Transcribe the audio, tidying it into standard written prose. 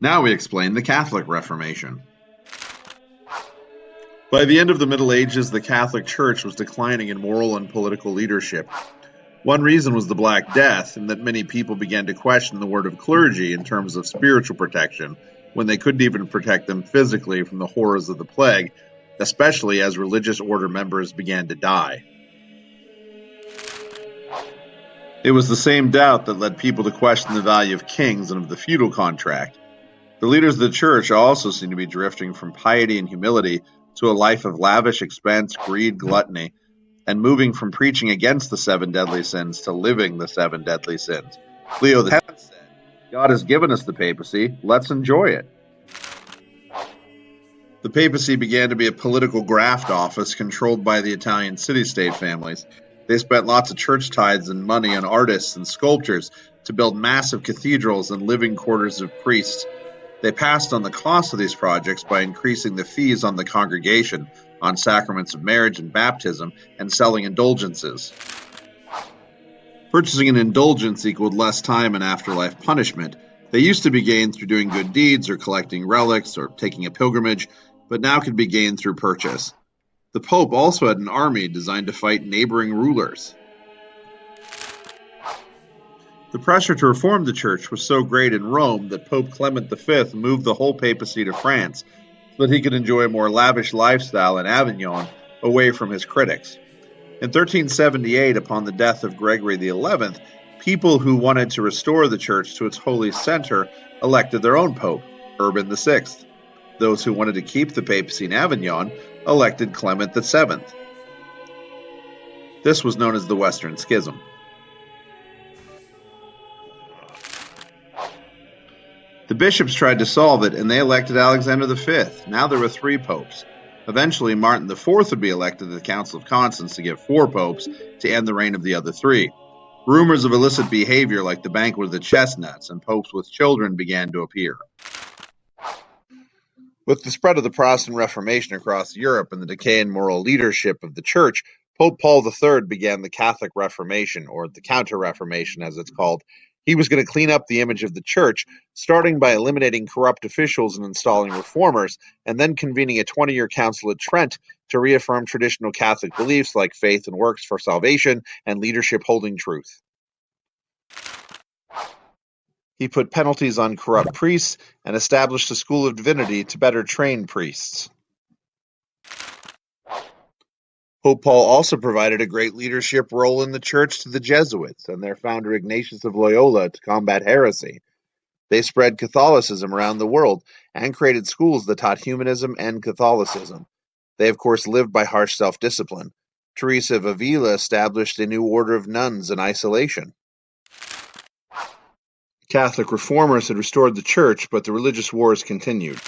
Now we explain the Catholic Reformation. By the end of the Middle Ages, the Catholic Church was declining in moral and political leadership. One reason was the Black Death, and that many people began to question the word of clergy in terms of spiritual protection, when they couldn't even protect them physically from the horrors of the plague, especially as religious order members began to die. It was the same doubt that led people to question the value of kings and of the feudal contract. The leaders of the church also seem to be drifting from piety and humility to a life of lavish expense, greed, gluttony, and moving from preaching against the seven deadly sins to living the seven deadly sins. Leo X said, "God has given us the papacy, let's enjoy it." The papacy began to be a political graft office controlled by the Italian city-state families. They spent lots of church tithes and money on artists and sculptors to build massive cathedrals and living quarters of priests. They passed on the cost of these projects by increasing the fees on the congregation, on sacraments of marriage and baptism, and selling indulgences. Purchasing an indulgence equaled less time and afterlife punishment. They used to be gained through doing good deeds or collecting relics or taking a pilgrimage, but now could be gained through purchase. The Pope also had an army designed to fight neighboring rulers. The pressure to reform the church was so great in Rome that Pope Clement V moved the whole papacy to France so that he could enjoy a more lavish lifestyle in Avignon, away from his critics. In 1378, upon the death of Gregory XI, people who wanted to restore the church to its holy center elected their own pope, Urban VI. Those who wanted to keep the papacy in Avignon elected Clement VII. This was known as the Western Schism. The bishops tried to solve it, and they elected Alexander V. Now there were 3 popes. Eventually, Martin IV would be elected at the Council of Constance to give 4 popes to end the reign of the other 3. Rumors of illicit behavior like the banquet of the chestnuts and popes with children began to appear. With the spread of the Protestant Reformation across Europe and the decay in moral leadership of the Church, Pope Paul III began the Catholic Reformation, or the Counter Reformation as it's called. He was going to clean up the image of the Church, starting by eliminating corrupt officials and installing reformers, and then convening a 20-year council at Trent to reaffirm traditional Catholic beliefs like faith and works for salvation and leadership holding truth. He put penalties on corrupt priests and established a school of divinity to better train priests. Pope Paul also provided a great leadership role in the church to the Jesuits and their founder Ignatius of Loyola to combat heresy. They spread Catholicism around the world and created schools that taught humanism and Catholicism. They, of course, lived by harsh self-discipline. Teresa of Avila established a new order of nuns in isolation. Catholic reformers had restored the church, but the religious wars continued.